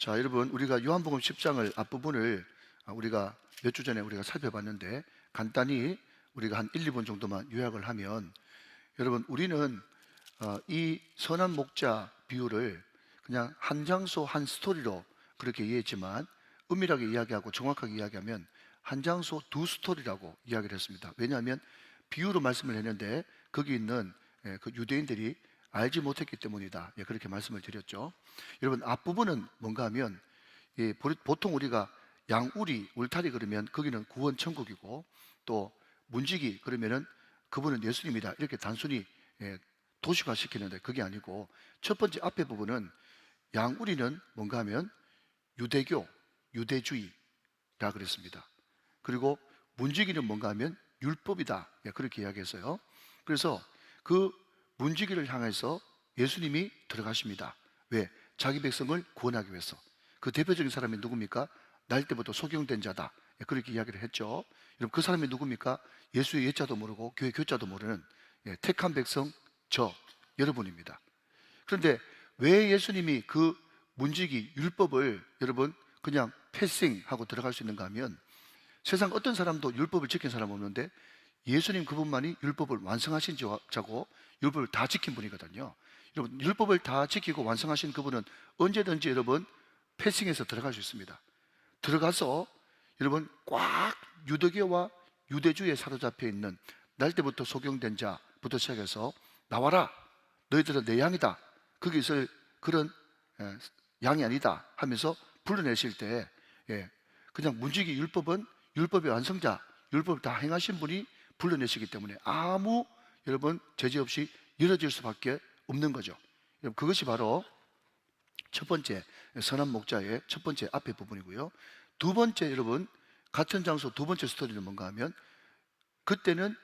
자, 여러분, 우리가 요한복음 10장을 앞부분을 우리가 몇 주 전에 우리가 살펴봤는데 간단히 우리가 한 1, 2분 정도만 요약을 하면, 여러분, 우리는 이 선한 목자 비유를 그냥 한 장소 한 스토리로 그렇게 이해했지만, 은밀하게 이야기하고 정확하게 이야기하면 한 장소 두 스토리라고 이야기를 했습니다. 왜냐하면 비유로 말씀을 했는데 거기 있는 그 유대인들이 알지 못했기 때문이다. 그렇게 말씀을 드렸죠. 여러분, 앞부분은 뭔가 하면 보통 우리가 양우리, 울타리 그러면 거기는 구원 천국이고, 또 문지기 그러면은 그분은 예수님이다, 이렇게 단순히 도식화 시키는데 그게 아니고, 첫 번째 앞에 부분은 양우리는 뭔가 하면 유대교, 유대주의라 그랬습니다. 그리고 문지기는 뭔가 하면 율법이다, 그렇게 이야기했어요. 그래서 그 문지기를 향해서 예수님이 들어가십니다. 왜? 자기 백성을 구원하기 위해서. 그 대표적인 사람이 누굽니까? 날 때부터 소경된 자다, 그렇게 이야기를 했죠. 여러분, 그 사람이 누굽니까? 예수의 예자도 모르고 교회 교자도 모르는 택한 백성, 저 여러분입니다. 그런데 왜 예수님이 그 문지기 율법을 여러분 그냥 패싱하고 들어갈 수 있는가 하면, 세상 어떤 사람도 율법을 지킨 사람 없는데 예수님 그분만이 율법을 완성하신 자고 율법을 다 지킨 분이거든요. 여러분, 율법을 다 지키고 완성하신 그분은 언제든지 여러분 패싱해서 들어갈 수 있습니다. 들어가서 여러분 꽉 유대교와 유대주의에 사로잡혀 있는 날 때부터 소경된 자부터 시작해서 나와라, 너희들은 내 양이다, 거기 있을 그런 양이 아니다 하면서 불러내실 때, 그냥 문지기 율법은 율법의 완성자, 율법을 다 행하신 분이 불러내시기 때문에 아무 여러분 제재 없이 이뤄질 수밖에 없는 거죠. 여러분, 그것이 바로 첫 번째 선한 목자의 첫 번째 앞에 부분이고요. 두 번째, 여러분 같은 장소 두 번째 스토리는 뭔가 하면, 그때는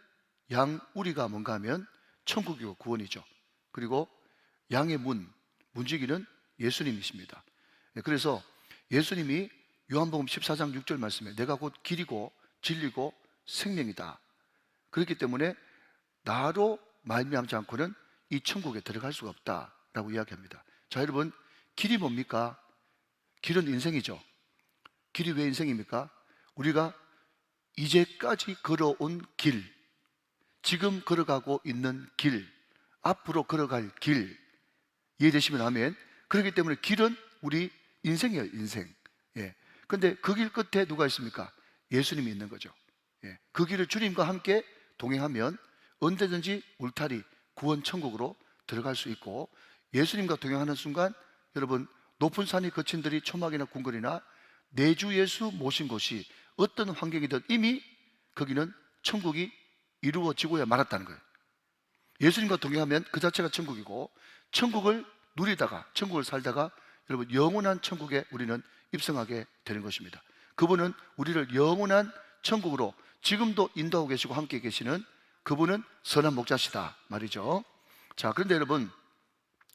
양우리가 뭔가 하면 천국이고 구원이죠. 그리고 양의 문지기는 예수님이십니다. 그래서 예수님이 요한복음 14장 6절 말씀에 내가 곧 길이고 진리고 생명이다, 그렇기 때문에 나로 말미암지 않고는 이 천국에 들어갈 수가 없다라고 이야기합니다. 자, 여러분, 길이 뭡니까? 길은 인생이죠. 길이 왜 인생입니까? 우리가 이제까지 걸어온 길, 지금 걸어가고 있는 길, 앞으로 걸어갈 길, 이해되시면 아멘. 그렇기 때문에 길은 우리 인생이에요, 인생. 근데 그 길 끝에 누가 있습니까? 예수님이 있는 거죠. 그 길을 주님과 함께 동행하면 언제든지 울타리, 구원 천국으로 들어갈 수 있고, 예수님과 동행하는 순간 여러분 높은 산이 거친들이 초막이나 궁궐이나 내주 예수 모신 곳이 어떤 환경이든 이미 거기는 천국이 이루어지고야 말았다는 거예요. 예수님과 동행하면 그 자체가 천국이고, 천국을 누리다가 천국을 살다가 여러분 영원한 천국에 우리는 입성하게 되는 것입니다. 그분은 우리를 영원한 천국으로 지금도 인도하고 계시고 함께 계시는 그분은 선한 목자시다 말이죠. 자, 그런데 여러분,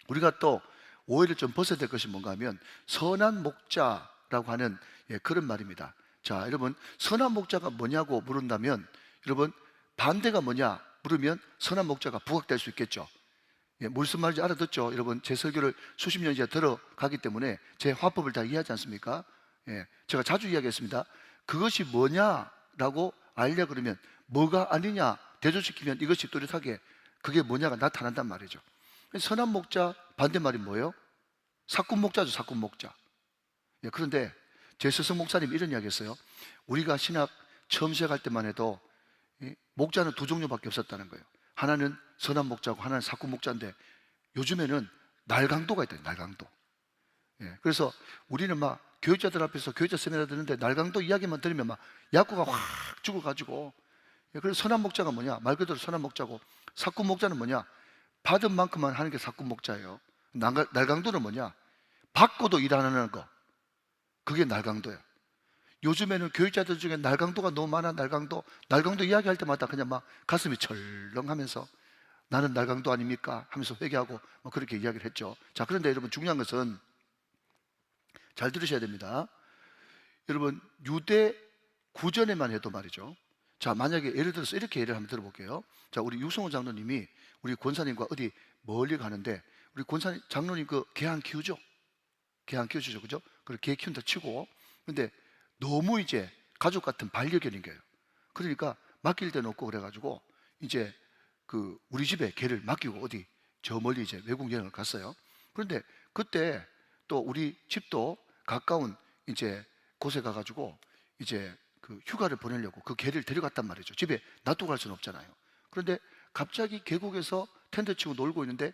우리가 또 오해를 좀 벗어야 될 것이 뭔가 하면 선한 목자라고 하는 그런 말입니다. 자, 여러분, 선한 목자가 뭐냐고 물은다면, 여러분 반대가 뭐냐 물으면 선한 목자가 부각될 수 있겠죠. 무슨 말인지 알아듣죠? 여러분, 제 설교를 수십 년 이제 들어가기 때문에 제 화법을 다 이해하지 않습니까? 제가 자주 이야기했습니다. 그것이 뭐냐라고 알려 그러면 뭐가 아니냐 대조시키면 이것이 뚜렷하게 그게 뭐냐가 나타난단 말이죠. 선한 목자 반대말이 뭐예요? 사꾼 목자죠, 사꾼 목자. 그런데 제 스승 목사님이 이런 이야기 했어요. 우리가 신학 처음 시작할 때만 해도 목자는 두 종류밖에 없었다는 거예요. 하나는 선한 목자고 하나는 사꾼 목자인데 요즘에는 날강도가 있다, 날강도. 그래서 우리는 막 교육자들 앞에서 교육자 세미나 듣는데 날강도 이야기만 들으면 막 약구가 확 죽어가지고, 그래서 선한 목자가 뭐냐? 말 그대로 선한 목자고, 사꾼 목자는 뭐냐? 받은 만큼만 하는 게 사꾼 목자예요. 날강도는 뭐냐? 받고도 일 안 하는 거, 그게 날강도예요. 요즘에는 교육자들 중에 날강도가 너무 많아. 날강도 이야기할 때마다 그냥 막 가슴이 철렁하면서 나는 날강도 아닙니까? 하면서 회개하고 뭐 그렇게 이야기를 했죠. 자, 그런데 여러분 중요한 것은 잘 들으셔야 됩니다. 여러분, 유대 구전에만 해도 말이죠. 자, 만약에 예를 들어서 이렇게 예를 한번 들어볼게요. 자, 우리 유성호 장로님이 우리 권사님과 어디 멀리 가는데, 우리 권사님 장로님 그 개 안 키우죠? 개 안 키우시죠, 그죠? 그리고 개 키운다 치고, 근데 너무 이제 가족 같은 반려견인 거예요. 그러니까 맡길 데 놓고 그래가지고 이제 그 우리 집에 개를 맡기고 어디 저 멀리 이제 외국 여행을 갔어요. 그런데 그때 또 우리 집도 가까운 이제 곳에 가가지고 이제 그 휴가를 보내려고 그 개를 데려갔단 말이죠. 집에 놔두고 갈 수는 없잖아요. 그런데 갑자기 계곡에서 텐트 치고 놀고 있는데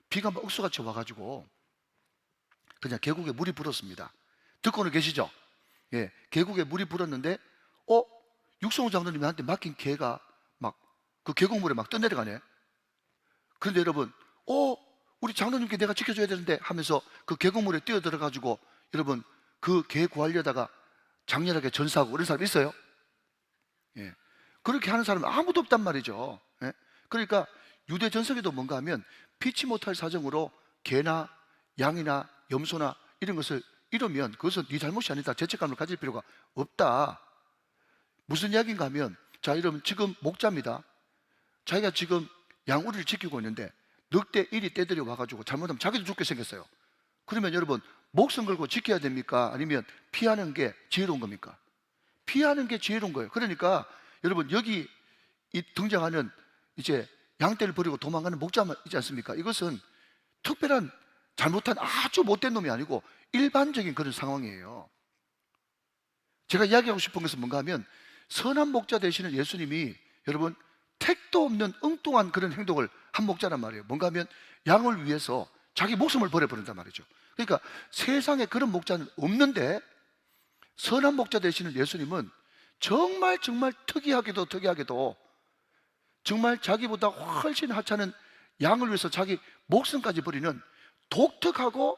비가 막 억수같이 와가지고 그냥 계곡에 물이 불었습니다. 듣고는 계시죠? 예, 계곡에 물이 불었는데 육성우 장로님한테 맡긴 개가 막 그 계곡물에 막 떠내려가네. 그런데 여러분, 우리 장로님께 내가 지켜줘야 되는데 하면서 그 계곡물에 뛰어들어가지고 여러분 그 개 구하려다가 장렬하게 전사하고 그런 사람 있어요? 예, 그렇게 하는 사람은 아무도 없단 말이죠. 예? 그러니까 유대 전석에도 뭔가 하면 피치 못할 사정으로 개나 양이나 염소나 이런 것을 이러면 그것은 네 잘못이 아니다, 죄책감을 가질 필요가 없다. 무슨 이야기인가 하면, 자, 여러분 지금 목자입니다. 자기가 지금 양우리를 지키고 있는데 늑대 1이 떼들여 와가지고 잘못하면 자기도 죽게 생겼어요. 그러면 여러분 목숨 걸고 지켜야 됩니까? 아니면 피하는 게 지혜로운 겁니까? 피하는 게 지혜로운 거예요. 그러니까 여러분 여기 이 등장하는 이제 양떼를 버리고 도망가는 목자 있지 않습니까? 이것은 특별한 잘못한 아주 못된 놈이 아니고 일반적인 그런 상황이에요. 제가 이야기하고 싶은 것은 뭔가 하면 선한 목자 되시는 예수님이 여러분 택도 없는 엉뚱한 그런 행동을 한 목자란 말이에요. 뭔가 하면 양을 위해서 자기 목숨을 버려버린단 말이죠. 그러니까 세상에 그런 목자는 없는데 선한 목자 되시는 예수님은 정말 특이하게도 정말 자기보다 훨씬 하찮은 양을 위해서 자기 목숨까지 버리는 독특하고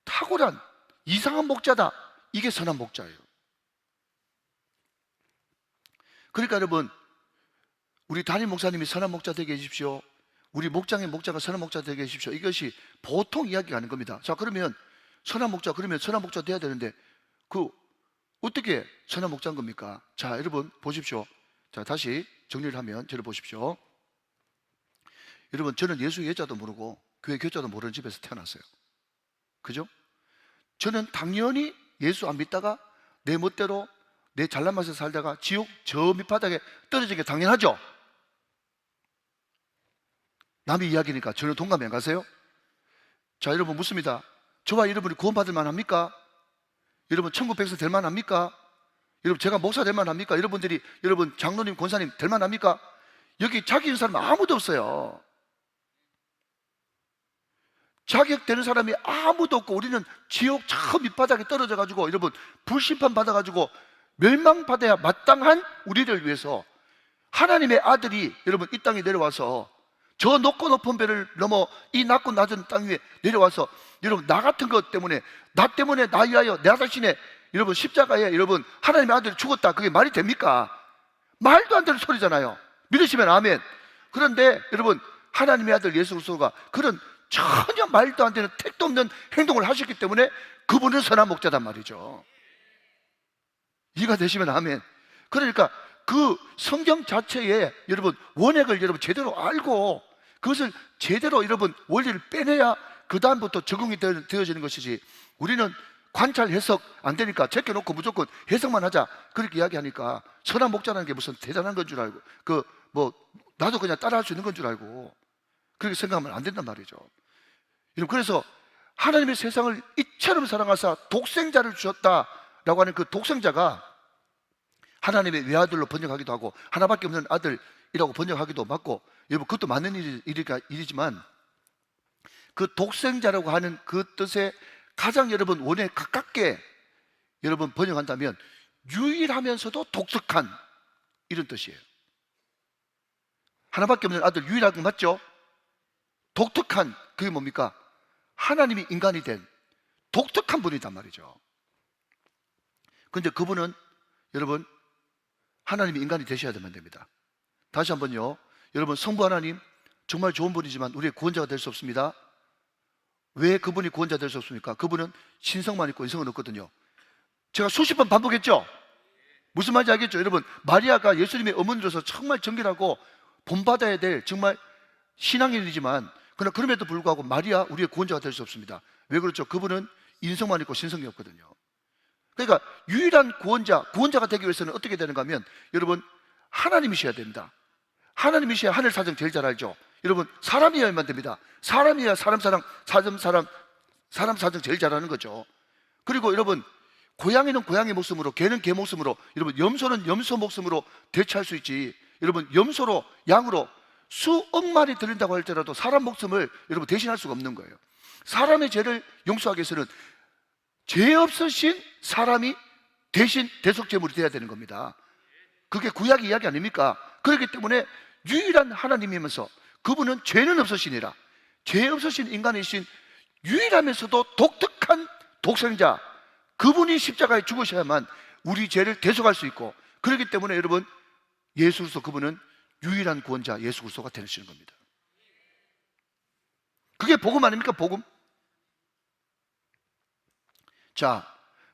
탁월한 이상한 목자다. 이게 선한 목자예요. 그러니까 여러분, 우리 담임 목사님이 선한 목자 되게 해주십시오, 우리 목장의 목자가 선한 목자 되게 해주십시오, 이것이 보통 이야기가 아닌 겁니다. 자, 그러면 선한 목자, 그러면 선한 목자 돼야 되는데 어떻게 선한 목자인 겁니까? 자, 여러분 보십시오. 자, 다시 정리를 하면 저를 보십시오. 여러분, 저는 예수 예자도 모르고 교회 교자도 모르는 집에서 태어났어요. 그죠? 저는 당연히 예수 안 믿다가 내 멋대로 내 잘난 맛에 살다가 지옥 저 밑바닥에 떨어진 게 당연하죠? 남의 이야기니까 전혀 동감이 안 가세요? 자, 여러분 묻습니다. 저와 여러분이 구원받을 만합니까? 여러분 천국 백성 될 만합니까? 여러분 제가 목사 될 만합니까? 여러분 장로님, 권사님 될 만합니까? 여기 자격인 사람은 아무도 없어요. 자격되는 사람이 아무도 없고 우리는 지옥 저 밑바닥에 떨어져 가지고 여러분 불심판 받아 가지고 멸망받아야 마땅한 우리를 위해서 하나님의 아들이 여러분 이 땅에 내려와서 저 높고 높은 배를 넘어 이 낮고 낮은 땅 위에 내려와서 여러분 나 같은 것 때문에 나 위하여 내 자신의 여러분 십자가에 여러분 하나님의 아들이 죽었다. 그게 말이 됩니까? 말도 안 되는 소리잖아요. 믿으시면 아멘. 그런데 여러분 하나님의 아들 예수 그리스도가 그런 전혀 말도 안 되는 택도 없는 행동을 하셨기 때문에 그분은 선한 목자단 말이죠. 이해가 되시면 아멘. 그러니까 그 성경 자체에 여러분 원액을 여러분 제대로 알고 그것을 제대로 여러분 원리를 빼내야 그 다음부터 적응이 되어지는 것이지, 우리는 관찰 해석 안 되니까 제껴놓고 무조건 해석만 하자 그렇게 이야기하니까 선한 목자라는 게 무슨 대단한 건 줄 알고 나도 그냥 따라할 수 있는 건 줄 알고 그렇게 생각하면 안 된단 말이죠. 여러분, 그래서 하나님의 세상을 이처럼 사랑하사 독생자를 주셨다라고 하는 그 독생자가 하나님의 외아들로 번역하기도 하고 하나밖에 없는 아들이라고 번역하기도 맞고, 여러분 그것도 맞는 일이지만 그 독생자라고 하는 그 뜻에 가장 여러분 원에 가깝게 여러분 번역한다면 유일하면서도 독특한 이런 뜻이에요. 하나밖에 없는 아들, 유일한 거 맞죠? 독특한, 그게 뭡니까? 하나님이 인간이 된 독특한 분이단 말이죠. 그런데 그분은 여러분 하나님이 인간이 되셔야 되면 됩니다. 다시 한번요, 여러분 성부 하나님 정말 좋은 분이지만 우리의 구원자가 될 수 없습니다. 왜 그분이 구원자 될 수 없습니까? 그분은 신성만 있고 인성은 없거든요. 제가 수십 번 반복했죠? 무슨 말인지 알겠죠? 여러분, 마리아가 예수님의 어머니로서 정말 정결하고 본받아야 될 정말 신앙인이지만 그러나 그럼에도 불구하고 마리아 우리의 구원자가 될 수 없습니다. 왜 그렇죠? 그분은 인성만 있고 신성이 없거든요. 그러니까 유일한 구원자가 되기 위해서는 어떻게 되는가 하면 여러분 하나님이셔야 됩니다. 하나님이셔야 하늘 사정 제일 잘 알죠. 여러분 사람이어야만 됩니다. 사람이어야 사람 사정 제일 잘하는 거죠. 그리고 여러분 고양이는 고양이 목숨으로, 개는 개 목숨으로, 여러분 염소는 염소 목숨으로 대처할 수 있지. 여러분 염소로, 양으로 수억 마리 들린다고 할지라도 사람 목숨을 여러분 대신할 수가 없는 거예요. 사람의 죄를 용서하기 위해서는 죄 없으신 사람이 대신 대속제물이 되어야 되는 겁니다. 그게 구약의 이야기 아닙니까? 그렇기 때문에 유일한 하나님이면서 그분은 죄는 없으시니라, 죄 없으신 인간이신 유일하면서도 독특한 독생자, 그분이 십자가에 죽으셔야만 우리 죄를 대속할 수 있고, 그렇기 때문에 여러분 예수 그리스도, 그분은 유일한 구원자 예수 그리스도가 되시는 겁니다. 그게 복음 아닙니까? 복음. 자,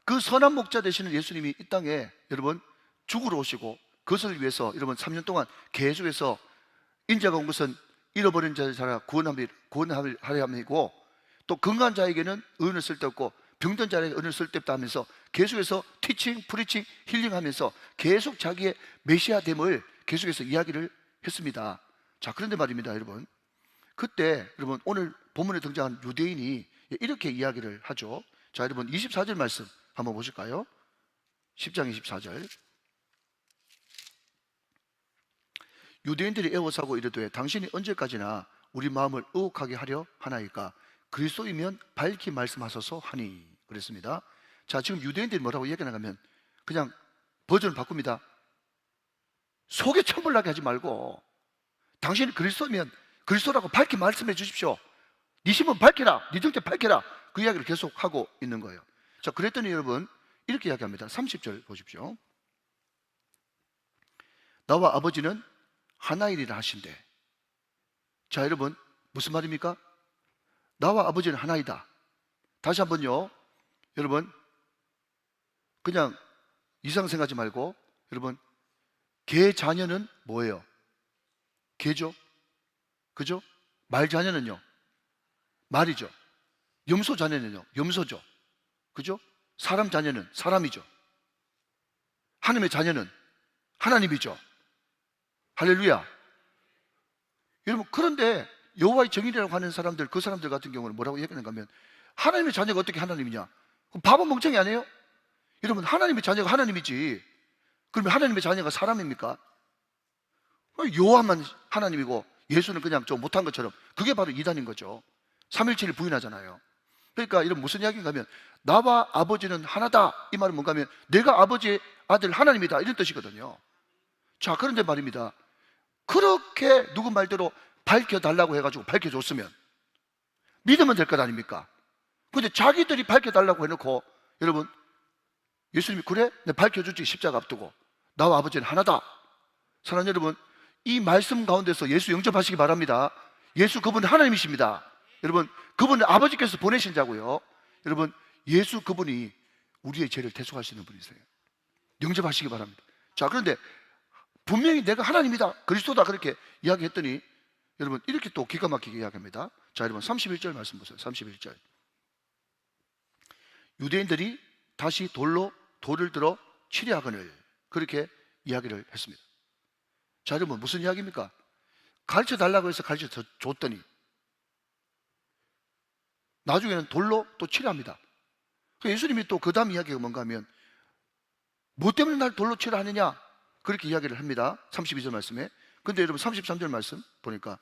그 선한 목자 되시는 예수님이 이 땅에 여러분 죽으러 오시고, 그것을 위해서 여러분 3년 동안 계속해서 인자가 온 것은 잃어버린 자를 찾아 구원하려 함이고, 또 건강한 자에게는 의인을 쓸데없고 병든 자에게 의인을 쓸데없다 하면서 계속해서 티칭, 프리칭, 힐링하면서 계속 자기의 메시아됨을 계속해서 이야기를 했습니다. 자, 그런데 말입니다, 여러분. 그때 여러분 오늘 본문에 등장한 유대인이 이렇게 이야기를 하죠. 자, 여러분 24절 말씀 한번 보실까요? 10장 24절. 유대인들이 애워싸고 이르되 당신이 언제까지나 우리 마음을 의혹하게 하려 하나이까? 그리스도이면 밝히 말씀하소서 하니. 그랬습니다. 자, 지금 유대인들이 뭐라고 얘기하냐면 그냥 버전을 바꿉니다. 속에 천불나게 하지 말고 당신이 그리스도면 그리스도라고 밝히 말씀해 주십시오. 네 신분 밝혀라, 네 정체 밝혀라. 그 이야기를 계속 하고 있는 거예요. 자, 그랬더니 여러분 이렇게 이야기합니다. 30절 보십시오. 나와 아버지는 하나이리라 하신대. 자, 여러분 무슨 말입니까? 나와 아버지는 하나이다. 다시 한번요. 여러분 그냥 이상 생각하지 말고, 여러분 개 자녀는 뭐예요? 개죠. 그죠? 말 자녀는요? 말이죠. 염소 자녀는요? 염소죠. 그죠? 사람 자녀는 사람이죠. 하나님의 자녀는 하나님이죠. 할렐루야. 여러분 그런데 여호와의 정인이라고 하는 사람들, 그 사람들 같은 경우는 뭐라고 얘기하는가 하면 하나님의 자녀가 어떻게 하나님이냐? 그럼 바보 멍청이 아니에요? 여러분 하나님의 자녀가 하나님이지, 그러면 하나님의 자녀가 사람입니까? 요한만 하나님이고 예수는 그냥 좀 못한 것처럼, 그게 바로 이단인 거죠. 삼일체를 부인하잖아요. 그러니까 이런 무슨 이야기인가 하면 나와 아버지는 하나다, 이 말은 뭔가 하면 내가 아버지의 아들 하나님이다, 이런 뜻이거든요. 자, 그런데 말입니다, 그렇게 누구 말대로 밝혀달라고 해가지고 밝혀줬으면 믿으면 될 것 아닙니까? 근데 자기들이 밝혀달라고 해놓고, 여러분 예수님이 그래? 내가 밝혀주지, 십자가 앞두고 나와 아버지는 하나다. 사랑하는 여러분, 이 말씀 가운데서 예수 영접하시기 바랍니다. 예수 그분은 하나님이십니다. 여러분 그분은 아버지께서 보내신 자고요. 여러분 예수 그분이 우리의 죄를 대속하시는 분이세요. 영접하시기 바랍니다. 자, 그런데 분명히 내가 하나님이다, 그리스도다, 그렇게 이야기했더니 여러분 이렇게 또 기가 막히게 이야기합니다. 자, 여러분 31절 말씀 보세요. 31절. 유대인들이 다시 돌을 들어 치려하거늘, 그렇게 이야기를 했습니다. 자, 여러분 무슨 이야기입니까? 가르쳐 달라고 해서 가르쳐 줬더니 나중에는 돌로 또 치려합니다. 예수님이 또 그 다음 이야기가 뭔가 하면 뭐 때문에 날 돌로 치려 하느냐, 그렇게 이야기를 합니다. 32절 말씀에. 근데 여러분 33절 말씀 보니까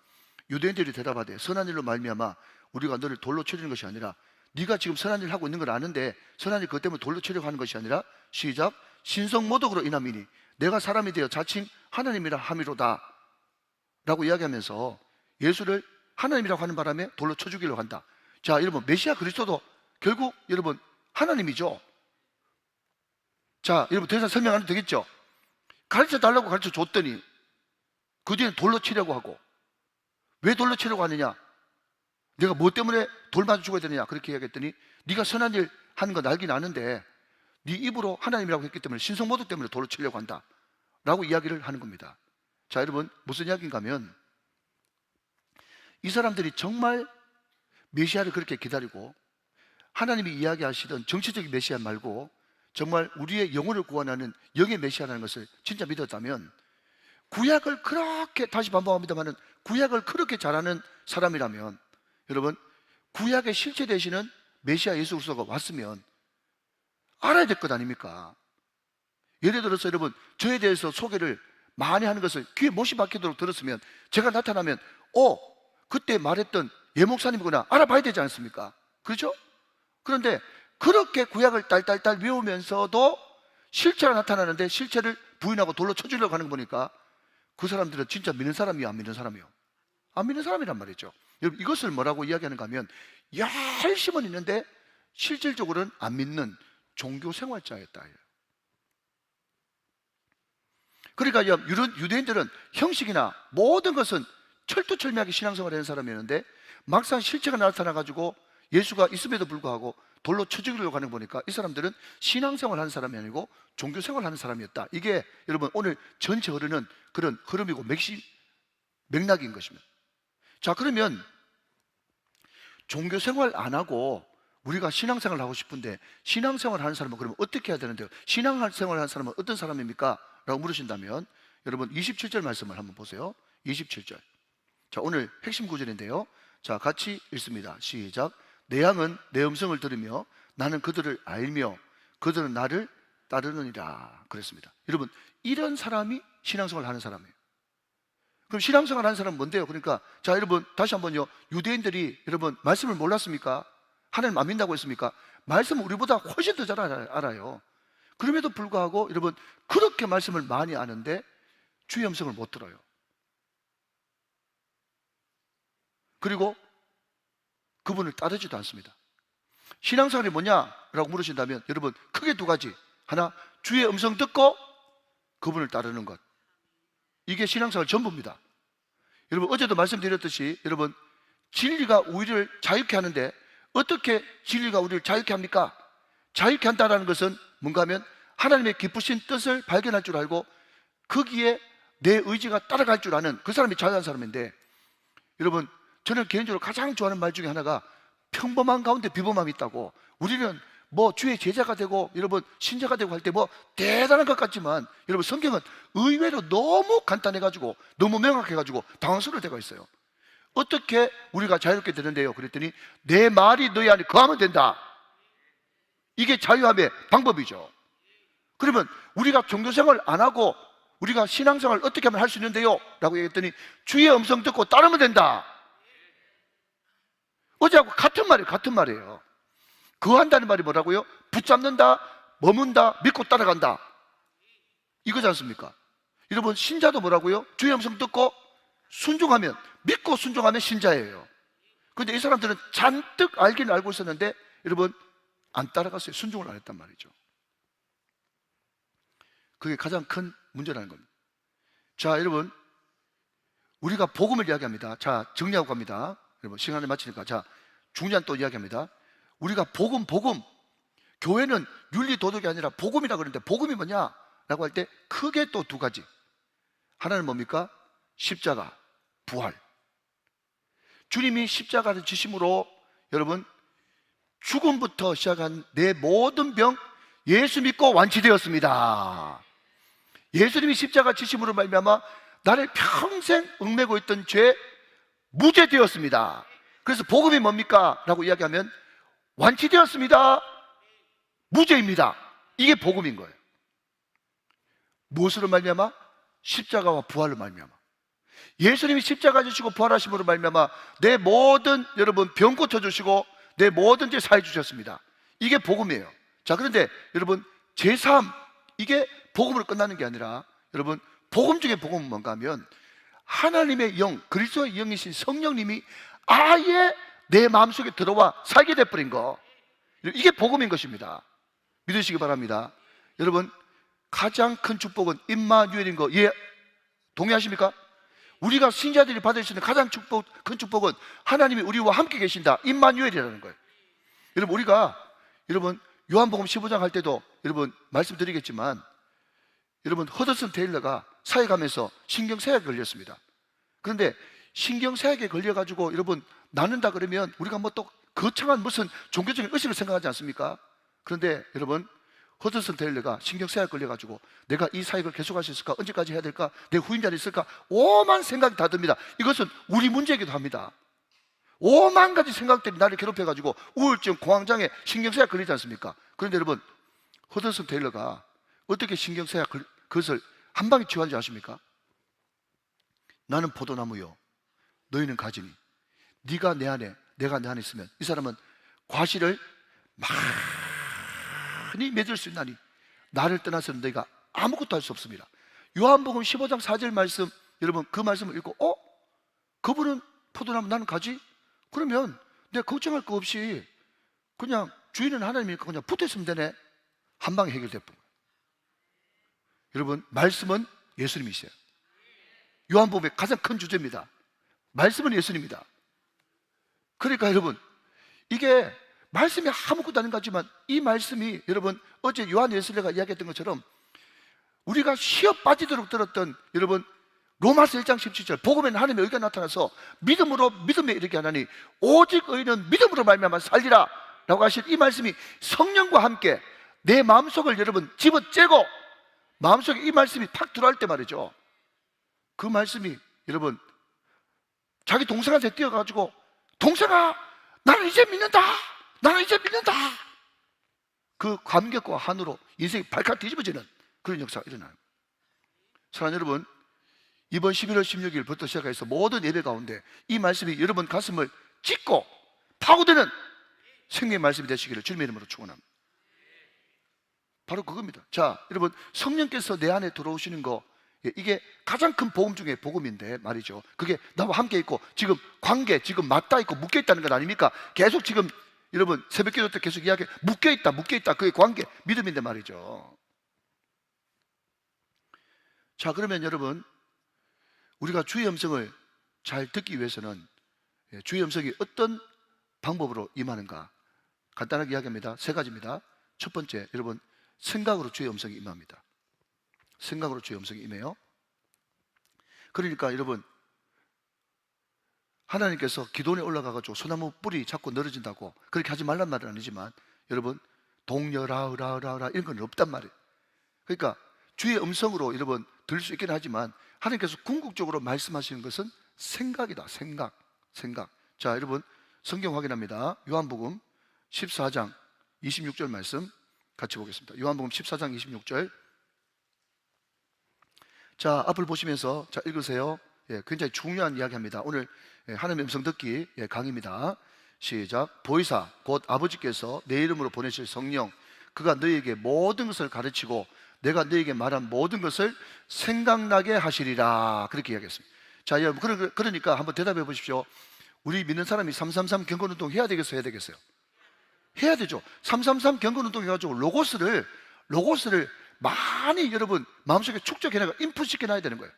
유대인들이 대답하되 선한 일로 말미암아 우리가 너를 돌로 치려는 것이 아니라, 네가 지금 선한 일을 하고 있는 걸 아는데 선한 일 그것 때문에 돌로 치려고 하는 것이 아니라, 시작, 신성모독으로 인함이니 내가 사람이 되어 자칭 하나님이라 함이로다 라고 이야기하면서 예수를 하나님이라고 하는 바람에 돌로 쳐 죽이려고 한다. 자, 여러분 메시아 그리스도도 결국 여러분 하나님이죠. 자, 여러분 더 이상 설명 안 해도 되겠죠? 가르쳐 달라고 가르쳐 줬더니 그 뒤에 돌로 치려고 하고, 왜 돌로 치려고 하느냐? 내가 뭐 때문에 돌 맞아 죽어야 되느냐? 그렇게 이야기했더니 네가 선한 일 하는 건 알긴 아는데 네 입으로 하나님이라고 했기 때문에 신성모독 때문에 돌로 치려고 한다 라고 이야기를 하는 겁니다. 자, 여러분 무슨 이야기인가 하면 이 사람들이 정말 메시아를 그렇게 기다리고 하나님이 이야기하시던 정치적인 메시아 말고 정말 우리의 영혼을 구원하는 영의 메시아라는 것을 진짜 믿었다면, 구약을 그렇게, 다시 반복합니다만, 구약을 그렇게 잘하는 사람이라면, 여러분, 구약의 실체 되시는 메시아 예수 그리스도가 왔으면 알아야 될 것 아닙니까? 예를 들어서 여러분, 저에 대해서 소개를 많이 하는 것을 귀에 못이 박히도록 들었으면, 제가 나타나면 그때 말했던 예 목사님이구나 알아봐야 되지 않습니까? 그렇죠? 그런데 그렇게 구약을 딸딸딸 외우면서도 실체가 나타나는데 실체를 부인하고 돌로 쳐주려고 하는 거 보니까 그 사람들은 진짜 믿는 사람이요, 안 믿는 사람이요? 안 믿는 사람이란 말이죠. 여러분, 이것을 뭐라고 이야기하는가 하면, 열심은 있는데 실질적으로는 안 믿는 종교 생활자였다. 그러니까 유대인들은 형식이나 모든 것은 철두철미하게 신앙생활을 하는 사람이었는데, 막상 실체가 나타나가지고 예수가 있음에도 불구하고 돌로 쳐 죽이려고 하는 거 보니까 이 사람들은 신앙생활을 하는 사람이 아니고 종교생활을 하는 사람이었다. 이게 여러분 오늘 전체 흐르는 그런 흐름이고 맥락인 것입니다. 자, 그러면 종교생활 안 하고 우리가 신앙생활을 하고 싶은데, 신앙생활을 하는 사람은 그러면 어떻게 해야 되는데요? 신앙생활을 하는 사람은 어떤 사람입니까? 라고 물으신다면, 여러분 27절 말씀을 한번 보세요. 27절. 자, 오늘 핵심 구절인데요. 자, 같이 읽습니다. 시작. 내 양은 내 음성을 들으며 나는 그들을 알며 그들은 나를 따르느니라 그랬습니다. 여러분, 이런 사람이 신앙생활을 하는 사람이에요. 그럼 신앙생활을 하는 사람은 뭔데요? 그러니까 자, 여러분 다시 한번요. 유대인들이 여러분 말씀을 몰랐습니까? 하나님 안 믿는다고 했습니까? 말씀은 우리보다 훨씬 더 잘 알아요. 그럼에도 불구하고 여러분 그렇게 말씀을 많이 아는데 주의 음성을 못 들어요. 그리고 그분을 따르지도 않습니다. 신앙생활이 뭐냐라고 물으신다면 여러분 크게 두 가지. 하나, 주의 음성 듣고 그분을 따르는 것. 이게 신앙생활 전부입니다. 여러분 어제도 말씀드렸듯이 여러분 진리가 우리를 자유케 하는데, 어떻게 진리가 우리를 자유케 합니까? 자유케 한다는 것은 뭔가 하면 하나님의 기쁘신 뜻을 발견할 줄 알고 거기에 내 의지가 따라갈 줄 아는 그 사람이 자유한 사람인데, 여러분 저는 개인적으로 가장 좋아하는 말 중에 하나가 평범한 가운데 비범함이 있다고. 우리는 뭐 주의 제자가 되고 여러분 신자가 되고 할 때 뭐 대단한 것 같지만, 여러분 성경은 의외로 너무 간단해가지고 너무 명확해가지고 당황스러울 때가 있어요. 어떻게 우리가 자유롭게 되는데요? 그랬더니 내 말이 너희 안에 거하면 된다. 이게 자유함의 방법이죠. 그러면 우리가 종교생활 안 하고 우리가 신앙생활 어떻게 하면 할 수 있는데요? 라고 얘기했더니 주의 음성 듣고 따르면 된다. 어제하고 같은 말이에요. 거한다는 말이 뭐라고요? 붙잡는다, 머문다, 믿고 따라간다. 이거지 않습니까? 여러분 신자도 뭐라고요? 주의 음성 듣고 순종하면, 믿고 순종하면 신자예요. 그런데 이 사람들은 잔뜩 알긴 알고 있었는데 여러분 안 따라갔어요. 순종을 안 했단 말이죠. 그게 가장 큰 문제라는 겁니다. 자, 여러분 우리가 복음을 이야기합니다. 자, 정리하고 갑니다. 여러분 시간을 마치니까 자, 중요한 또 이야기합니다. 우리가 복음 교회는 윤리 도덕이 아니라 복음이라 그러는데, 복음이 뭐냐? 라고 할 때 크게 또 두 가지. 하나는 뭡니까? 십자가, 부활. 주님이 십자가를 지심으로 여러분 죽음부터 시작한 내 모든 병 예수 믿고 완치되었습니다. 예수님이 십자가 지심으로 말미암아 나를 평생 얽매고 있던 죄 무죄되었습니다. 그래서 복음이 뭡니까? 라고 이야기하면 완치되었습니다. 무죄입니다. 이게 복음인 거예요. 무엇으로 말미암아? 십자가와 부활로 말미암아. 예수님이 십자가 지시고 부활하심으로 말미암아 내 모든 여러분 병 고쳐주시고 내 모든 죄 사해 주셨습니다. 이게 복음이에요. 자, 그런데 여러분 제3, 이게 복음으로 끝나는 게 아니라 여러분 복음 중에 복음은 뭔가 하면 하나님의 영, 그리스도의 영이신 성령님이 아예 내 마음속에 들어와 살게 돼버린 거, 이게 복음인 것입니다. 믿으시기 바랍니다. 여러분 가장 큰 축복은 임마누엘인 거, 예, 동의하십니까? 우리가 신자들이 받을 수 있는 가장 큰 축복은 하나님이 우리와 함께 계신다, 임마누엘이라는 거예요. 여러분 우리가 여러분 요한복음 15장 할 때도 여러분 말씀드리겠지만, 여러분 허드슨 테일러가 사회 가면서 신경쇠약에 걸렸습니다. 그런데 신경쇠약에 걸려가지고 여러분 낫는다 그러면 우리가 뭐 또 거창한 무슨 종교적인 의식을 생각하지 않습니까? 그런데 여러분, 허드슨 테일러가 신경쇠약 걸려가지고 내가 이 사역을 계속할 수 있을까? 언제까지 해야 될까? 내 후임자는 있을까? 오만 생각이 다 듭니다. 이것은 우리 문제이기도 합니다. 오만 가지 생각들이 나를 괴롭혀가지고 우울증, 공황장애, 신경쇠약 걸리지 않습니까? 그런데 여러분, 허드슨 테일러가 어떻게 신경쇠약 그것을 한 방에 치유한 줄 아십니까? 나는 포도나무요, 너희는 가지니 네가 내 안에, 내가 내 안에 있으면 이 사람은 과실을 많이 맺을 수 있나니 나를 떠나서는 너희가 아무것도 할 수 없습니다. 요한복음 15장 4절 말씀, 여러분 그 말씀을 읽고 그분은 포도나무, 나는 가지? 그러면 내가 걱정할 거 없이 그냥 주인은 하나님이니까 그냥 붙어있으면 되네. 한 방에 해결될 뿐. 여러분, 말씀은 예수님이세요. 요한복음의 가장 큰 주제입니다. 말씀은 예수님입니다. 그러니까 여러분, 이게 말씀이 아무것도 아닌 것 같지만 이 말씀이 여러분, 어제 요한 웨슬레가 이야기했던 것처럼 우리가 쉬어 빠지도록 들었던, 여러분 로마서 1장 17절 복음에는 하나님의 의가 나타나서 믿음으로 믿음에 이르게 하나니 오직 의인은 믿음으로 말미암아 살리라 라고 하신 이 말씀이 성령과 함께 내 마음속을 여러분 집어째고 마음속에 이 말씀이 탁 들어갈 때 말이죠, 그 말씀이 여러분 자기 동생한테 뛰어가지고 동생아 나는 이제 믿는다, 나는 이제 믿는다, 그 감격과 한으로 인생이 발칵 뒤집어지는 그런 역사가 일어나요. 사랑하는 여러분, 이번 11월 16일부터 시작해서 모든 예배 가운데 이 말씀이 여러분 가슴을 찢고 파고드는 생명의 말씀이 되시기를 주님의 이름으로 축원합니다. 바로 그겁니다. 자, 여러분, 성령께서 내 안에 들어오시는 거, 이게 가장 큰 복음 중에 복음인데 말이죠, 그게 나와 함께 있고 지금 관계, 지금 맞닿아 있고 묶여 있다는 것 아닙니까? 계속 지금 여러분 새벽기도 때 계속 이야기, 묶여 있다, 그게 관계, 믿음인데 말이죠. 자, 그러면 여러분, 우리가 주의 음성을 잘 듣기 위해서는 주의 음성이 어떤 방법으로 임하는가? 간단하게 이야기합니다. 세 가지입니다. 첫 번째, 여러분, 생각으로 주의 음성이 임합니다. 생각으로 주의 음성이 임해요. 그러니까 여러분, 하나님께서 기도원에 올라가가지고 소나무 뿌리 자꾸 늘어진다고 그렇게 하지 말란 말은 아니지만 여러분, 동여라으라으라으라 이런 건 없단 말이에요. 그러니까 주의 음성으로 여러분 들을 수 있긴 하지만 하나님께서 궁극적으로 말씀하시는 것은 생각이다. 생각. 자, 여러분 성경 확인합니다. 요한복음 14장 26절 말씀 같이 보겠습니다. 요한복음 14장 26절. 자, 앞을 보시면서 자 읽으세요. 굉장히 중요한 이야기합니다. 오늘 하나님의 음성 듣기 강의입니다. 시작. 보이사 곧 아버지께서 내 이름으로 보내실 성령, 그가 너희에게 모든 것을 가르치고 내가 너희에게 말한 모든 것을 생각나게 하시리라. 그렇게 이야기했습니다. 자, 여러분, 그러니까 한번 대답해 보십시오. 우리 믿는 사람이 333 경건운동 해야 되겠어요? 해야 되겠어요? 해야 되죠. 333 경건운동 해가지고 로고스를 많이 여러분 마음속에 축적해내고 인풋 시켜놔야 되는 거예요.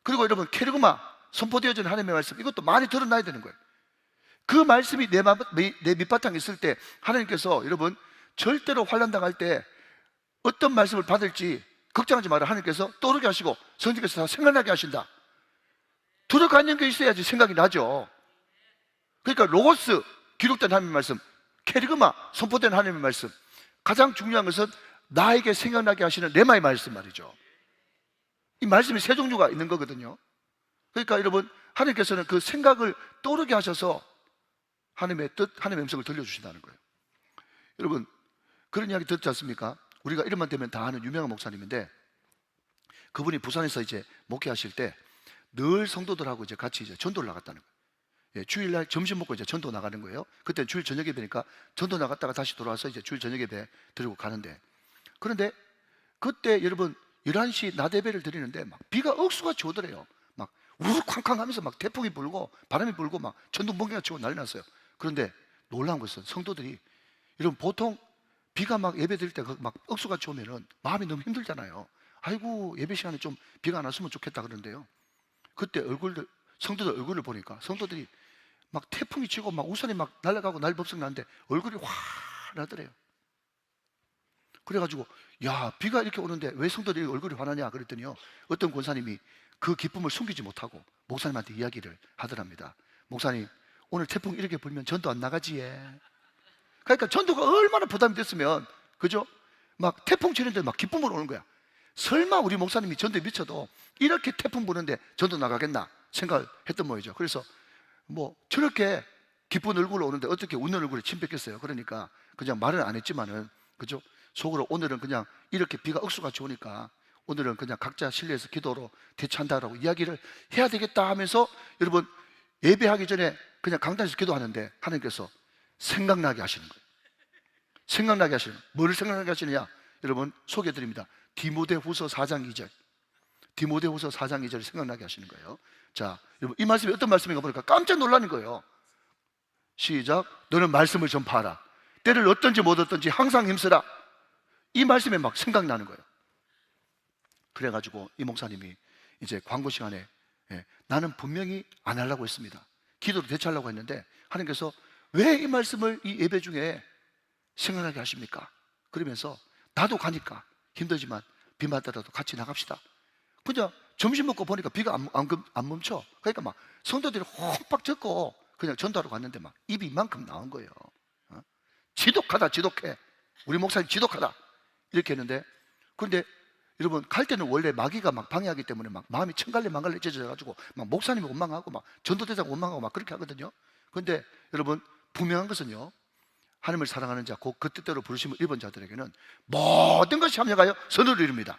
그리고 여러분 케르그마, 선포되어진 하나님의 말씀, 이것도 많이 드러나야 되는 거예요. 그 말씀이 내 밑바탕에 있을 때 하나님께서 여러분 절대로 환난당할 때 어떤 말씀을 받을지 걱정하지 마라. 하나님께서 떠오르게 하시고 성령께서 다 생각나게 하신다. 두렵고 있는 게 있어야지 생각이 나죠. 그러니까 로고스, 기록된 하나님의 말씀, 케르그마, 선포된 하나님의 말씀, 가장 중요한 것은 나에게 생각나게 하시는 레마의 말씀 말이죠. 이 말씀이 세 종류가 있는 거거든요. 그러니까 여러분, 하나님께서는 그 생각을 떠오르게 하셔서 하나님의 뜻, 하나님의 음성을 들려주신다는 거예요. 여러분, 그런 이야기 듣지 않습니까? 우리가 이름만 되면 다 아는 유명한 목사님인데, 그분이 부산에서 이제 목회하실 때 늘 성도들하고 이제 같이 이제 전도를 나갔다는 거예요. 주일날 점심 먹고 이제 전도 나가는 거예요. 그때 주일 저녁 예배니까 전도 나갔다가 다시 돌아와서 이제 주일 저녁 예배 드리고 가는데, 그런데 그때 여러분 11시 낮 예배를 드리는데 막 비가 억수같이 오더래요. 막 우르쾅쾅 하면서 막 태풍이 불고 바람이 불고 막 전동번개가 치고 난리 났어요. 그런데 놀라운 것은 성도들이, 여러분 보통 비가 막 예배 드릴 때 막 억수같이 오면은 마음이 너무 힘들잖아요. 아이고 예배 시간에 좀 비가 안 왔으면 좋겠다 그러는데요, 그때 성도들 얼굴을 보니까 성도들이 막 태풍이 치고 막 우산이 막 날아가고 날법석 나는데 얼굴이 환하더래요. 그래가지고 야, 비가 이렇게 오는데 왜 성도들이 얼굴이 환하냐 그랬더니요, 어떤 권사님이 그 기쁨을 숨기지 못하고 목사님한테 이야기를 하더랍니다. 목사님, 오늘 태풍 이렇게 불면 전도 안 나가지 얘. 그러니까 전도가 얼마나 부담이 됐으면, 그죠? 막 태풍 치는데 막 기쁨으로 오는 거야. 설마 우리 목사님이 전도에 미쳐도 이렇게 태풍 부는데 전도 나가겠나 생각을 했던 모이죠. 그래서 뭐 저렇게 기쁜 얼굴로 오는데 어떻게 웃는 얼굴에 침 뱉겠어요. 그러니까 그냥 말은 안 했지만은, 그죠? 속으로 오늘은 그냥 이렇게 비가 억수같이 오니까 오늘은 그냥 각자 실내에서 기도로 대처한다라고 이야기를 해야 되겠다 하면서, 여러분 예배하기 전에 그냥 강단에서 기도하는데 하나님께서 생각나게 하시는 거예요. 생각나게 하시는 거예요. 뭐를 생각나게 하시느냐? 여러분 소개해드립니다. 디모데후서 4장 2절. 디모데후서 4장 2절을 생각나게 하시는 거예요. 자, 여러분 이 말씀이 어떤 말씀인가 보니까 깜짝 놀라는 거예요. 시작. 너는 말씀을 전파하라. 때를 어떤지 못 어떤지 항상 힘쓰라. 이 말씀에 막 생각나는 거예요. 그래가지고 이 목사님이 이제 광고 시간에 나는 분명히 안 하려고 했습니다. 기도로 대처하려고 했는데 하나님께서 왜 이 말씀을 이 예배 중에 생각나게 하십니까? 그러면서 나도 가니까 힘들지만 비 맞더라도 같이 나갑시다. 그냥 점심 먹고 보니까 비가 안 멈춰. 그러니까 막 성도들이 홈박 젖고 그냥 전도하러 갔는데 막 입이 이만큼 나온 거예요. 지독하다, 지독해. 우리 목사님 지독하다. 이렇게 했는데, 그런데 여러분 갈 때는 원래 마귀가 막 방해하기 때문에 막 마음이 천갈래 만갈래 찢어져가지고 막 목사님이 원망하고 막 전도대장 원망하고 막 그렇게 하거든요. 그런데 여러분 분명한 것은요, 하나님을 사랑하는 자, 곧 그 뜻대로 부르심을 입은 자들에게는 모든 것이 합력하여 선을 이룹니다.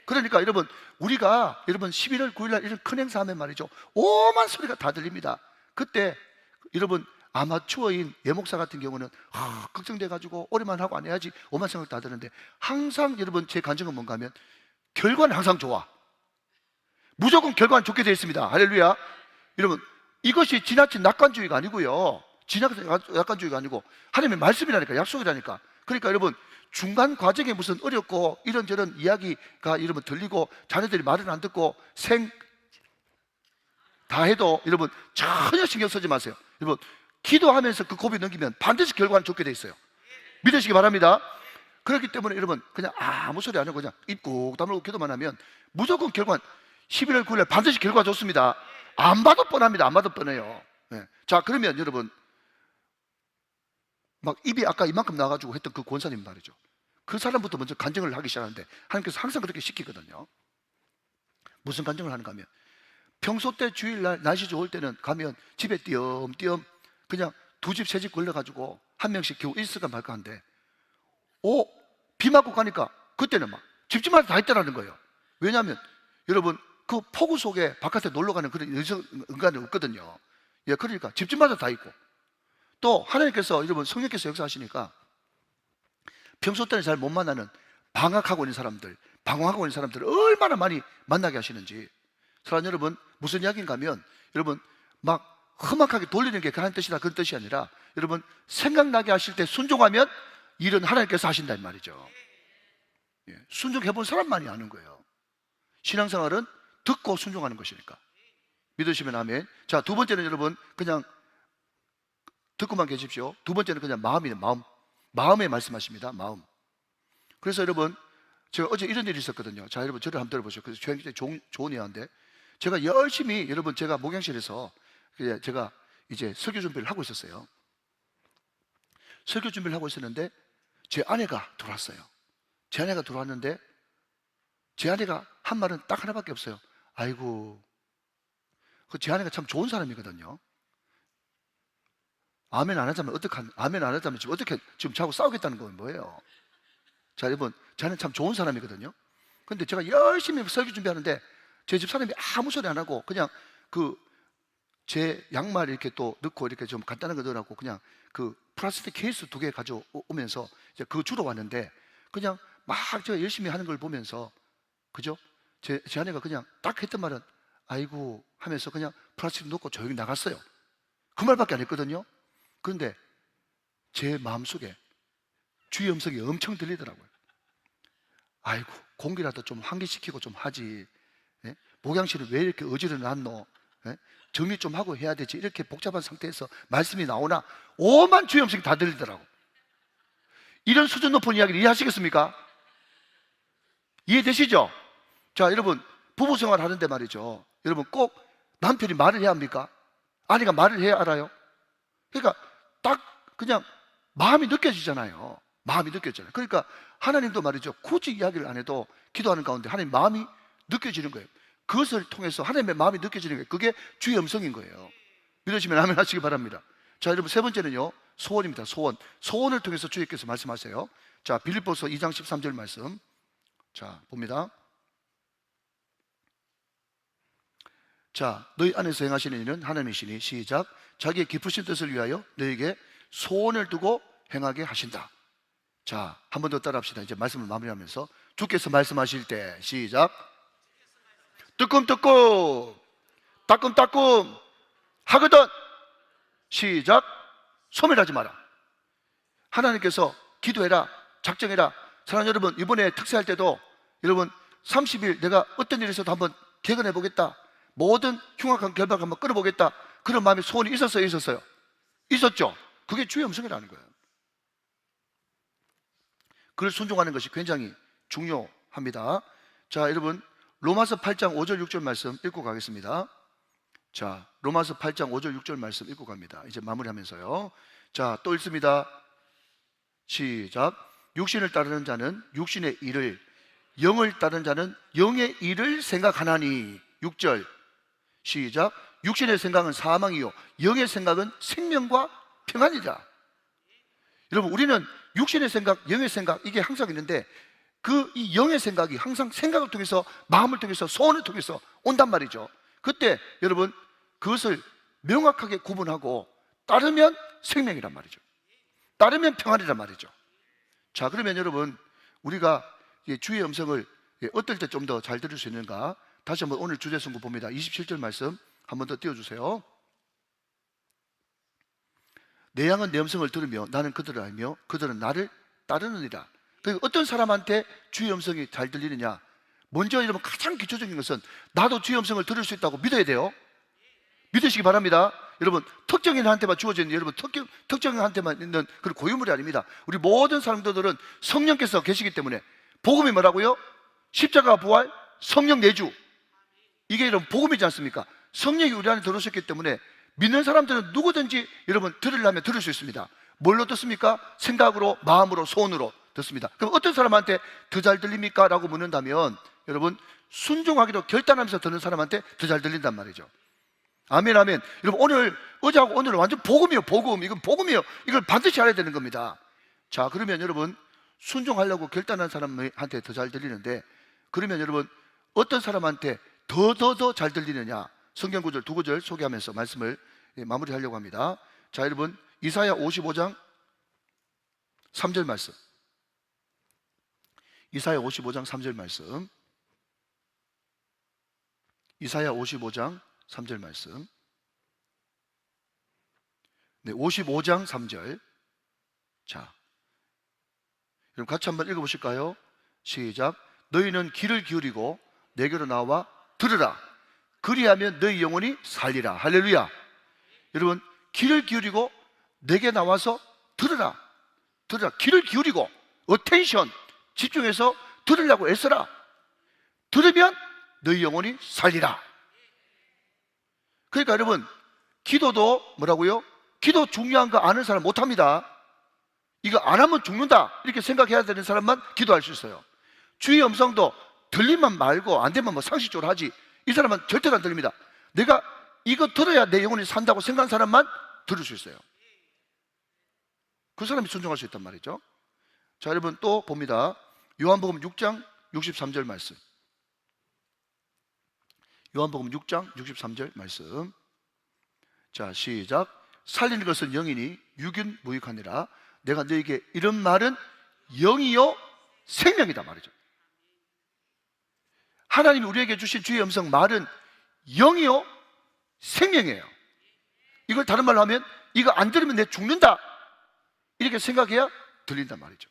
그러니까 여러분 우리가 여러분 11월 9일 날 이런 큰 행사하면 말이죠, 오만 소리가 다 들립니다. 그때 여러분 아마추어인 예목사 같은 경우는 걱정돼가지고 오래만 하고 안 해야지 오만 생각 다 드는데, 항상 여러분 제 간증은 뭔가 하면 결과는 항상 좋아. 무조건 결과는 좋게 되어 있습니다. 할렐루야. 여러분 이것이 지나친 낙관주의가 아니고요, 지나친 낙관주의가 아니고 하나님의 말씀이라니까, 약속이라니까. 그러니까 여러분 중간 과정에 무슨 어렵고 이런저런 이야기가 여러분 들리고 자녀들이 말을 안 듣고 다 해도 여러분 전혀 신경 쓰지 마세요. 여러분 기도하면서 그 고비 넘기면 반드시 결과는 좋게 돼 있어요. 믿으시기 바랍니다. 그렇기 때문에 여러분 그냥 아무 소리 안 하고 그냥 입 꾹 다물고 기도만 하면 무조건 결과는 11월 9일 날 반드시 결과 좋습니다. 안 봐도 뻔합니다. 안 봐도 뻔해요. 네. 자, 그러면 여러분 막 입이 아까 이만큼 나가지고 했던 그 권사님 말이죠, 그 사람부터 먼저 간증을 하기 시작하는데 하나님께서 항상 그렇게 시키거든요. 무슨 간증을 하는가 하면, 평소 때 주일날 날씨 좋을 때는 가면 집에 띄엄띄엄 그냥 두 집 세 집 걸려가지고 한 명씩 겨우 있을까 말까 한데, 비 맞고 가니까 그때는 막 집집마다 다 있다라는 거예요. 왜냐하면 여러분 그 폭우 속에 바깥에 놀러 가는 그런 인간이 없거든요. 예, 그러니까 집집마다 다 있고, 또 하나님께서 여러분 성령께서 역사하시니까 평소 때는 잘 못 만나는 방학하고 있는 사람들, 방황하고 있는 사람들을 얼마나 많이 만나게 하시는지. 사랑하는 여러분, 무슨 이야기인가 하면 여러분 막 험악하게 돌리는 게 그런 뜻이다 그런 뜻이 아니라, 여러분 생각나게 하실 때 순종하면 일은 하나님께서 하신다는 말이죠. 예, 순종해본 사람만이 아는 거예요. 신앙생활은 듣고 순종하는 것이니까. 믿으시면 아멘. 자, 두 번째는 여러분 그냥 듣고만 계십시오. 두 번째는 그냥 마음이에요. 마음에 말씀하십니다. 마음. 그래서 여러분 제가 어제 이런 일이 있었거든요. 자, 여러분 저를 한번 들어보세요. 그래서 굉장히 좋은 예화인데, 제가 열심히 여러분 제가 목양실에서 제가 이제 설교 준비를 하고 있었어요. 설교 준비를 하고 있었는데 제 아내가 들어왔어요. 제 아내가 들어왔는데 제 아내가 한 말은 딱 하나밖에 없어요. 아이고, 제 아내가 참 좋은 사람이거든요. 아멘 안 하자면 아멘 안 하자면 지금 어떻게 지금 저하고 싸우겠다는 건 뭐예요? 자, 여러분 저는 참 좋은 사람이거든요. 근데 제가 열심히 설교 준비하는데 제 집 사람이 아무 소리 안 하고 그냥 제 양말 이렇게 또 넣고 이렇게 좀 간단한 거 넣으라고 그냥 그 플라스틱 케이스 2개 가져오면서 이제 그거 주러 왔는데, 그냥 막 제가 열심히 하는 걸 보면서, 그죠? 제 아내가 그냥 딱 했던 말은 아이고 하면서 그냥 플라스틱 넣고 조용히 나갔어요. 그 말밖에 안 했거든요. 그런데 제 마음속에 주의 음성이 엄청 들리더라고요. 아이고, 공기라도 좀 환기시키고 좀 하지. 예? 목양실은 왜 이렇게 어지러 놨노? 예? 정리 좀 하고 해야 되지. 이렇게 복잡한 상태에서 말씀이 나오나 오만 주의 음성이 다 들리더라고. 이런 수준 높은 이야기를 이해하시겠습니까? 이해되시죠? 자, 여러분 부부 생활 하는데 말이죠, 여러분 꼭 남편이 말을 해야 합니까? 아내가 말을 해야 알아요? 그러니까 딱 그냥 마음이 느껴지잖아요. 마음이 느껴지잖아요. 그러니까 하나님도 말이죠. 굳이 이야기를 안 해도 기도하는 가운데 하나님 마음이 느껴지는 거예요. 그것을 통해서 하나님의 마음이 느껴지는 거예요. 그게 주의 음성인 거예요. 믿으시면 아멘 하시기 바랍니다. 자, 여러분 세 번째는요, 소원입니다. 소원. 소원을 통해서 주님께서 말씀하세요. 자, 빌립보서 2장 13절 말씀. 자, 봅니다. 자, 너희 안에서 행하시는 일은 하나님이시니, 시작. 자기의 깊으신 뜻을 위하여 너희에게 소원을 두고 행하게 하신다. 자, 한 번 더 따라합시다. 이제 말씀을 마무리하면서 주께서 말씀하실 때, 시작. 뜨끔뜨끔 따끔따끔 하거든, 시작. 소멸하지 마라. 하나님께서 기도해라, 작정해라. 사랑하는 여러분, 이번에 특세할 때도 여러분 30일 내가 어떤 일이 있어도 한번 개근해 보겠다, 모든 흉악한 결박 한번 끌어보겠다, 그런 마음의 소원이 있었어요? 있었어요? 있었죠. 그게 주의 음성이라는 거예요. 그걸 순종하는 것이 굉장히 중요합니다. 자, 여러분 로마서 8장 5절 6절 말씀 읽고 가겠습니다. 자, 로마서 8장 5절 6절 말씀 읽고 갑니다. 이제 마무리하면서요. 자, 또 읽습니다. 시작. 육신을 따르는 자는 육신의 일을, 영을 따르는 자는 영의 일을 생각하나니. 6절 시작. 육신의 생각은 사망이요 영의 생각은 생명과 평안이다. 여러분, 우리는 육신의 생각, 영의 생각, 이게 항상 있는데 그 이 영의 생각이 항상 생각을 통해서, 마음을 통해서, 소원을 통해서 온단 말이죠. 그때 여러분 그것을 명확하게 구분하고 따르면 생명이란 말이죠. 따르면 평안이란 말이죠. 자, 그러면 여러분 우리가 주의 음성을 어떨 때 좀 더 잘 들을 수 있는가? 다시 한번 오늘 주제 선고 봅니다. 27절 말씀 한 번 더 띄워주세요. 내 양은 내 음성을 들으며 나는 그들을 알며 그들은 나를 따르느니라. 그러니까 어떤 사람한테 주의 음성이 잘 들리느냐? 먼저 여러분 가장 기초적인 것은 나도 주의 음성을 들을 수 있다고 믿어야 돼요. 믿으시기 바랍니다. 여러분, 특정인한테만 주어진, 여러분 특정인한테만 있는 그런 고유물이 아닙니다. 우리 모든 사람들은 성령께서 계시기 때문에, 복음이 뭐라고요? 십자가 부활, 성령 내주, 이게 여러분 복음이지 않습니까? 성령이 우리 안에 들어오셨기 때문에 믿는 사람들은 누구든지 여러분 들으려면 들을 수 있습니다. 뭘로 듣습니까? 생각으로, 마음으로, 소원으로 듣습니다. 그럼 어떤 사람한테 더 잘 들립니까? 라고 묻는다면 여러분 순종하기로 결단하면서 듣는 사람한테 더 잘 들린단 말이죠. 아멘, 아멘. 여러분 어제하고 오늘은 완전 복음이에요. 복음. 이건 복음이에요. 이걸 반드시 알아야 되는 겁니다. 자, 그러면 여러분 순종하려고 결단한 사람한테 더 잘 들리는데, 그러면 여러분 어떤 사람한테 더 잘 들리느냐? 성경 구절 두 구절 소개하면서 말씀을 마무리하려고 합니다. 자, 여러분 이사야 55장 3절 말씀. 이사야 55장 3절 말씀. 이사야 55장 3절 말씀. 네, 55장 3절. 자, 여러분 같이 한번 읽어보실까요? 시작. 너희는 귀를 기울이고 내게로 나와 들으라. 그리하면 너희 영혼이 살리라. 할렐루야. 여러분 귀를 기울이고 내게 나와서 들으라. 들으라. 귀를 기울이고 attention, 집중해서 들으려고 애써라. 들으면 너희 영혼이 살리라. 그러니까 여러분 기도도 뭐라고요? 기도 중요한 거 아는 사람 못합니다. 이거 안 하면 죽는다 이렇게 생각해야 되는 사람만 기도할 수 있어요. 주의 음성도 들리면 말고 안 되면 뭐 상식적으로 하지, 이 사람은 절대로 안 들립니다. 내가 이거 들어야 내 영혼이 산다고 생각하는 사람만 들을 수 있어요. 그 사람이 순종할 수 있단 말이죠. 자, 여러분 또 봅니다. 요한복음 6장 63절 말씀. 요한복음 6장 63절 말씀. 자, 시작. 살리는 것은 영이니 육은 무익하니라. 내가 너에게 이런 말은 영이요 생명이다 말이죠. 하나님이 우리에게 주신 주의 음성 말은 영이요 생명이에요. 이걸 다른 말로 하면 이거 안 들으면 내 죽는다 이렇게 생각해야 들린단 말이죠.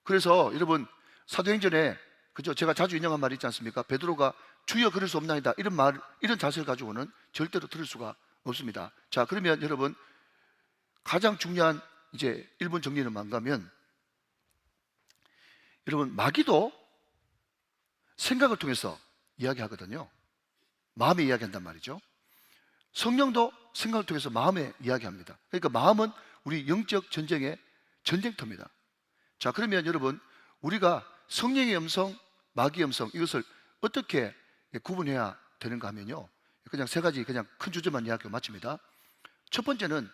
그래서 여러분 사도행전에 그죠, 제가 자주 인용한 말이 있지 않습니까? 베드로가 주여 그럴 수 없나이다 이런 말, 이런 자세를 가지고는 절대로 들을 수가 없습니다. 자, 그러면 여러분 가장 중요한 이제 1분 정리는 뭔가면, 여러분 마귀도 생각을 통해서 이야기하거든요. 마음에 이야기한단 말이죠. 성령도 생각을 통해서 마음에 이야기합니다. 그러니까 마음은 우리 영적 전쟁의 전쟁터입니다. 자, 그러면 여러분, 우리가 성령의 음성, 마귀의 음성, 이것을 어떻게 구분해야 되는가 하면요, 그냥 세 가지 그냥 큰 주제만 이야기하고 마칩니다. 첫 번째는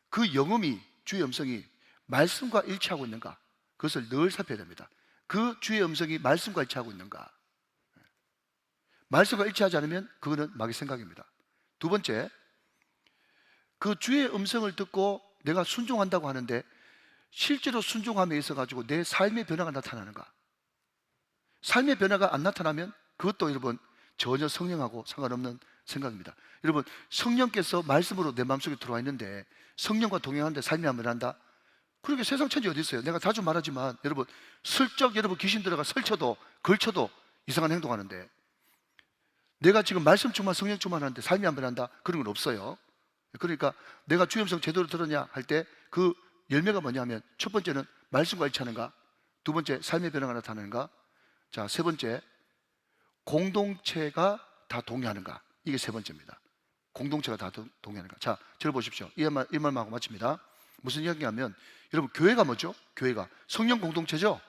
그 영음이, 주의 음성이 말씀과 일치하고 있는가, 그것을 늘 살펴야 됩니다. 그 주의 음성이 말씀과 일치하고 있는가. 말씀과 일치하지 않으면 그거는 마귀 생각입니다. 두 번째, 그 주의 음성을 듣고 내가 순종한다고 하는데 실제로 순종함에 있어 가지고 내 삶의 변화가 나타나는가. 삶의 변화가 안 나타나면 그것도 여러분 전혀 성령하고 상관없는 생각입니다. 여러분, 성령께서 말씀으로 내 마음속에 들어와 있는데 성령과 동행하는데 삶이 안 변한다? 그렇게 세상 천지 어디 있어요? 내가 자주 말하지만 여러분, 슬쩍 여러분 귀신 들어가 설쳐도 걸쳐도 이상한 행동하는데, 내가 지금 말씀 충만, 성령 충만하는데 삶이 안 변한다? 그런 건 없어요. 그러니까 내가 주의 음성 제대로 들었냐 할 때 그 열매가 뭐냐면, 첫 번째는 말씀과 일치하는가, 두 번째 삶의 변화가 나타나는가, 자, 세 번째 공동체가 다 동의하는가. 이게 세 번째입니다. 공동체가 다 동의하는가. 자, 저를 보십시오. 이 말만 하고 마칩니다. 무슨 이야기냐면, 여러분, 교회가 뭐죠? 교회가 성령 공동체죠?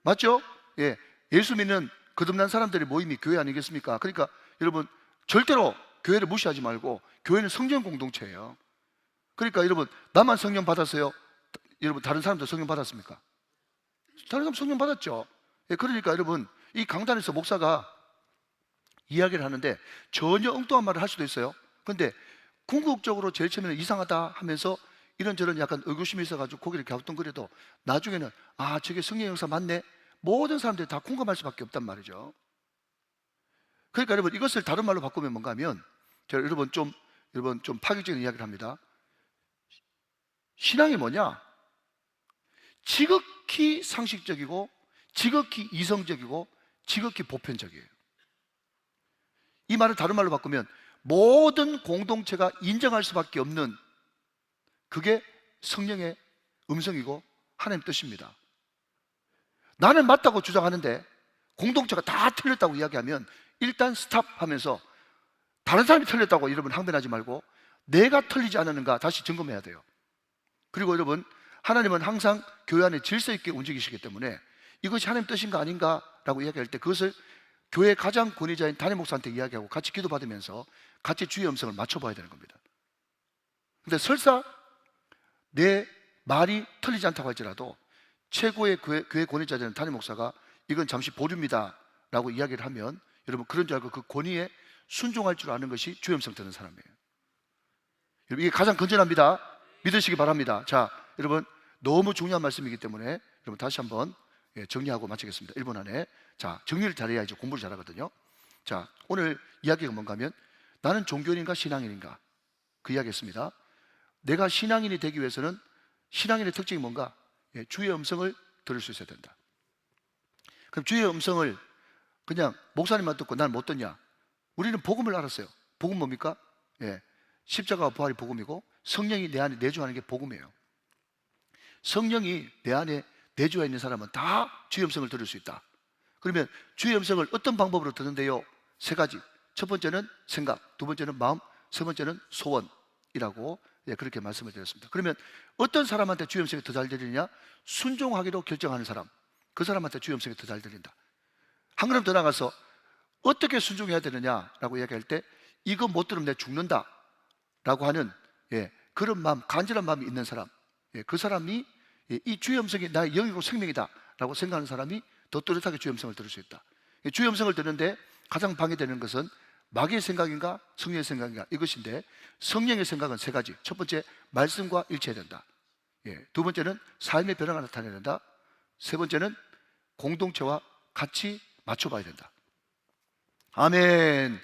맞죠? 예, 예수 믿는 거듭난 사람들의 모임이 교회 아니겠습니까? 그러니까 여러분, 절대로 교회를 무시하지 말고 교회는 성령 공동체예요. 그러니까 여러분, 나만 성령 받았어요? 여러분, 다른 사람도 성령 받았습니까? 다른 사람 성령 받았죠. 예, 그러니까 여러분, 이 강단에서 목사가 이야기를 하는데 전혀 엉뚱한 말을 할 수도 있어요. 그런데 궁극적으로 제일 처음에는 이상하다 하면서 이런저런 약간 의구심이 있어가지고 고개를 갸우뚱거려도 나중에는 아, 저게 성령 역사 맞네, 모든 사람들이 다 공감할 수밖에 없단 말이죠. 그러니까 여러분, 이것을 다른 말로 바꾸면 뭔가 하면, 제가 여러분 좀 파격적인 이야기를 합니다. 신앙이 뭐냐? 지극히 상식적이고 지극히 이성적이고 지극히 보편적이에요. 이 말을 다른 말로 바꾸면 모든 공동체가 인정할 수밖에 없는, 그게 성령의 음성이고 하나님 뜻입니다. 나는 맞다고 주장하는데 공동체가 다 틀렸다고 이야기하면 일단 스탑 하면서 다른 사람이 틀렸다고 여러분 항변하지 말고 내가 틀리지 않았는가 다시 점검해야 돼요. 그리고 여러분, 하나님은 항상 교회 안에 질서 있게 움직이시기 때문에 이것이 하나님 뜻인가 아닌가 라고 이야기할 때 그것을 교회 가장 권위자인 담임 목사한테 이야기하고 같이 기도받으면서 같이 주의 음성을 맞춰봐야 되는 겁니다. 근데 설사 내 말이 틀리지 않다고 할지라도 최고의 교회 권위자들은 담임 목사가 이건 잠시 보류입니다 라고 이야기를 하면 여러분, 그런 줄 알고 그 권위에 순종할 줄 아는 것이 주의 음성 듣는 사람이에요. 여러분, 이게 가장 건전합니다. 믿으시기 바랍니다. 자, 여러분, 너무 중요한 말씀이기 때문에 여러분 다시 한번 정리하고 마치겠습니다. 1분 안에. 자, 정리를 잘해야 이제 공부를 잘하거든요. 자, 오늘 이야기가 뭔가 하면 나는 종교인인가 신앙인인가, 그 이야기 했습니다. 내가 신앙인이 되기 위해서는 신앙인의 특징이 뭔가? 주의 음성을 들을 수 있어야 된다. 그럼 주의 음성을 그냥 목사님만 듣고 난 못 듣냐? 우리는 복음을 알았어요. 복음 뭡니까? 십자가와 부활이 복음이고 성령이 내 안에 내주하는 게 복음이에요. 성령이 내 안에 내주하 있는 사람은 다 주의 음성을 들을 수 있다. 그러면 주의 음성을 어떤 방법으로 듣는데요? 세 가지. 첫 번째는 생각, 두 번째는 마음, 세 번째는 소원이라고 그렇게 말씀을 드렸습니다. 그러면 어떤 사람한테 주의 음성이 더 잘 들리냐? 순종하기로 결정하는 사람, 그 사람한테 주의 음성이 더 잘 들린다. 한 걸음 더 나가서 어떻게 순종해야 되느냐라고 이야기할 때 이거 못 들으면 내가 죽는다 라고 하는 그런 마음, 간절한 마음이 있는 사람, 그 사람이 이 주의 음성이 나의 영이고 생명이다 라고 생각하는 사람이 더 또렷하게 주의 음성을 들을 수 있다. 주의 음성을 듣는데 가장 방해되는 것은 마귀의 생각인가 성령의 생각인가, 이것인데 성령의 생각은 세 가지. 첫 번째, 말씀과 일치해야 된다. 두 번째는 삶의 변화가 나타내야 된다. 세 번째는 공동체와 같이 맞춰봐야 된다. 아멘.